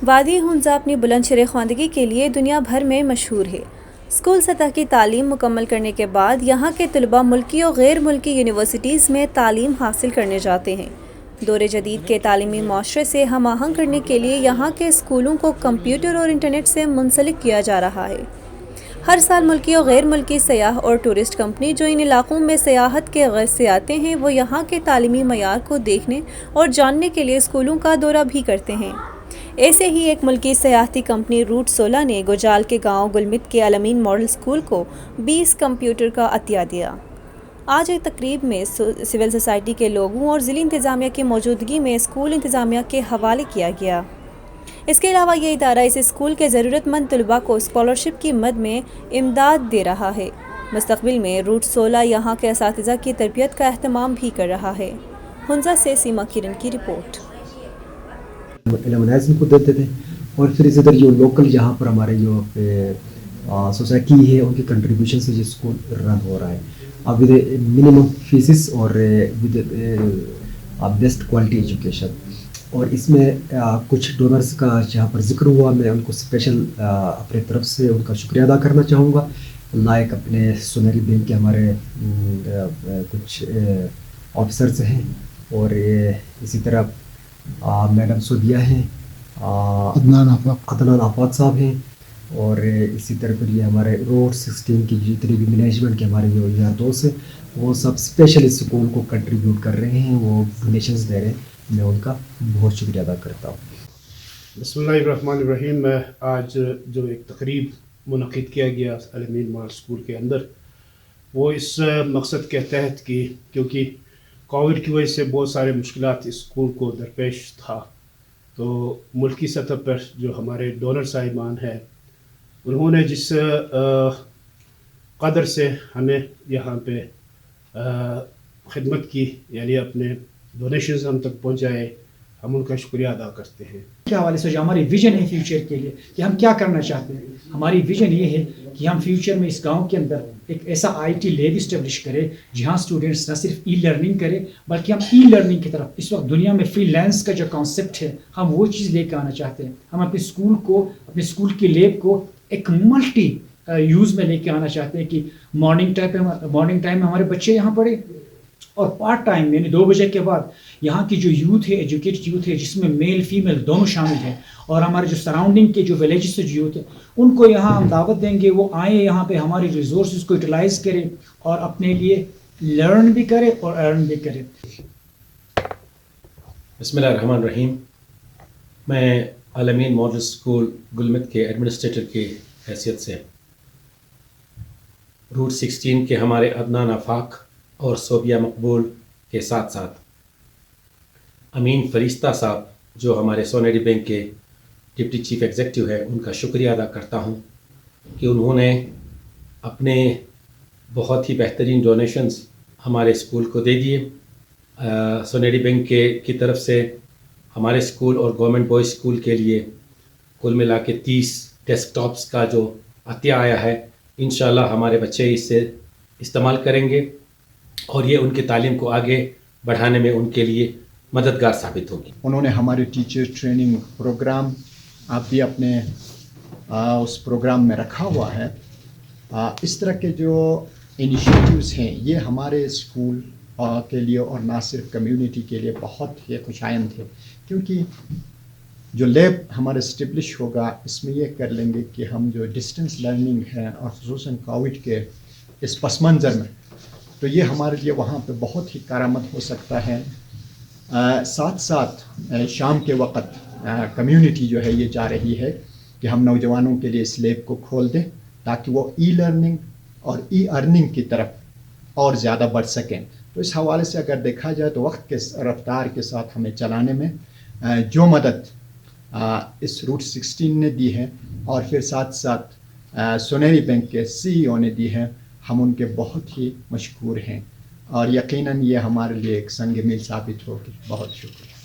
وادی ہنزا اپنی بلند شرح خواندگی کے لیے دنیا بھر میں مشہور ہے۔ اسکول سطح کی تعلیم مکمل کرنے کے بعد یہاں کے طلباء ملکی اور غیر ملکی یونیورسٹیز میں تعلیم حاصل کرنے جاتے ہیں۔ دور جدید کے تعلیمی معاشرے سے ہم آہنگ کرنے کے لیے یہاں کے اسکولوں کو کمپیوٹر اور انٹرنیٹ سے منسلک کیا جا رہا ہے۔ ہر سال ملکی اور غیر ملکی سیاح اور ٹورسٹ کمپنی جو ان علاقوں میں سیاحت کے غرض سے آتے ہیں وہ یہاں کے تعلیمی معیار کو دیکھنے اور جاننے کے لیے اسکولوں کا دورہ بھی کرتے ہیں۔ ایسے ہی ایک ملکی سیاحتی کمپنی روٹ 16 نے گوجال کے گاؤں گلمت کے الامین ماڈل اسکول کو 20 کمپیوٹر کا عطیہ دیا۔ آج ایک تقریب میں سول سوسائٹی کے لوگوں اور ضلعی انتظامیہ کی موجودگی میں اسکول انتظامیہ کے حوالے کیا گیا۔ اس کے علاوہ یہ ادارہ اس اسکول کے ضرورت مند طلباء کو اسکالرشپ کی مد میں امداد دے رہا ہے۔ مستقبل میں روٹ 16 یہاں کے اساتذہ کی تربیت کا اہتمام بھی کر رہا ہے۔ ہنزا سے سیما کرن کی رپورٹ۔ علم کو دیتے تھے اور پھر اسی طرح جو لوکل یہاں پر ہمارے جو سوسائٹی ہے ان کی کنٹریبیوشن سے یہ اسکول رن ہو رہا ہے اب ود منیمم فیسز اور ود بیسٹ کوالٹی ایجوکیشن۔ اور اس میں کچھ ڈونرز کا جہاں پر ذکر ہوا، میں ان کو اسپیشل اپنے طرف سے ان کا شکریہ ادا کرنا چاہوں گا، لائک اپنے سونیری بینک کے ہمارے کچھ آفیسرز ہیں اور اسی طرح میڈم سعودیہ ہیں، عدنان آفاق صاحب ہیں، اور اسی طرح پھر یہ ہمارے روڈ 16 کی جتنے بھی مینجمنٹ کے ہمارے جو یار دوست ہیں وہ سب اسپیشل اس اسکول کو کنٹریبیوٹ کر رہے ہیں، وہ ڈونیشنز دے رہے ہیں، میں ان کا بہت شکریہ ادا کرتا ہوں۔ بسم اللہ الرحمن الرحیم۔ آج جو ایک تقریب منعقد کیا گیا الامین ماڈل اسکول کے اندر، وہ اس مقصد کے تحت کی کیونکہ کووڈ کی وجہ سے بہت سارے مشکلات اس اسکول کو درپیش تھا، تو ملکی سطح پر جو ہمارے ڈونر صاحبان ہیں انہوں نے جس قدر سے ہمیں یہاں پہ خدمت کی، یعنی اپنے ڈونیشنز ہم تک پہنچائے، ہم ان کا شکریہ ادا کرتے ہیں۔ کے حوالے سے جو ہماری ویژن ہے فیوچر کے لیے کہ ہم کیا کرنا چاہتے ہیں، ہماری ویژن یہ ہے کہ ہم فیوچر میں اس گاؤں کے اندر ایک ایسا آئی ٹی لیب اسٹیبلش کریں جہاں اسٹوڈنٹس نہ صرف ای لرننگ کریں بلکہ ہم ای لرننگ کی طرف، اس وقت دنیا میں فری لینس کا جو کانسیپٹ ہے ہم وہ چیز لے کے آنا چاہتے ہیں۔ ہم اپنے اسکول کو، اپنے اسکول کی لیب کو ایک ملٹی یوز میں لے کے آنا چاہتے ہیں کہ مارننگ ٹائم میں ہمارے بچے یہاں پڑھیں اور پارٹ ٹائم یعنی 2 بجے کے بعد یہاں کی جو یوتھ ہے، ایجوکیٹڈ یوتھ ہے جس میں میل فیمیل دونوں شامل ہیں، اور ہمارے جو سراؤنڈنگ کے جو ولیجز سے جو یوتھ ہے ان کو یہاں ہم دعوت دیں گے، وہ آئیں یہاں پہ ہمارے ریسورسز کو یوٹیلائز کریں اور اپنے لیے لرن بھی کریں اور ارن بھی کریں۔ بسم اللہ الرحمن الرحیم۔ میں الامین ماڈل اسکول گلمت کے ایڈمنسٹریٹر کی حیثیت سے روٹ 16 کے ہمارے عدنان آفاق اور صوبیہ مقبول کے ساتھ ساتھ امین فرشتہ صاحب جو ہمارے سونیری بینک کے ڈپٹی چیف ایگزیکٹو ہے، ان کا شکریہ ادا کرتا ہوں کہ انہوں نے اپنے بہت ہی بہترین ڈونیشنز ہمارے اسکول کو دے دیے۔ سونیری بینک کی طرف سے ہمارے اسکول اور گورنمنٹ بوائز اسکول کے لیے کل ملا کے 30 ڈیسک ٹاپس کا جو عطیہ آیا ہے، انشاءاللہ ہمارے بچے اس سے استعمال کریں گے اور یہ ان کی تعلیم کو آگے بڑھانے میں ان کے لیے مددگار ثابت ہوگی۔ انہوں نے ہمارے ٹیچر ٹریننگ پروگرام آپ بھی اپنے اس پروگرام میں رکھا ہوا ہے۔ اس طرح کے جو انیشیٹیوز ہیں یہ ہمارے اسکول کے لیے اور نہ صرف کمیونٹی کے لیے بہت ہی خوشائند ہے، کیونکہ جو لیب ہمارا اسٹیبلش ہوگا اس میں یہ کر لیں گے کہ ہم جو ڈسٹینس لرننگ ہے اور خصوصاً کووڈ کے اس پس منظر میں، تو یہ ہمارے لیے وہاں پہ بہت ہی کارآمد ہو سکتا ہے۔ ساتھ ساتھ شام کے وقت کمیونٹی جو ہے یہ چاہ رہی ہے کہ ہم نوجوانوں کے لیے اس لیب کو کھول دیں تاکہ وہ ای لرننگ اور ای ارننگ کی طرف اور زیادہ بڑھ سکیں۔ تو اس حوالے سے اگر دیکھا جائے تو وقت کے رفتار کے ساتھ ہمیں چلانے میں جو مدد اس روٹ 16 نے دی ہے اور پھر ساتھ ساتھ سونیری بینک کے CEO نے دی ہے، ہم ان کے بہت ہی مشکور ہیں اور یقیناً یہ ہمارے لیے ایک سنگ میل ثابت ہوگی۔ بہت شکریہ۔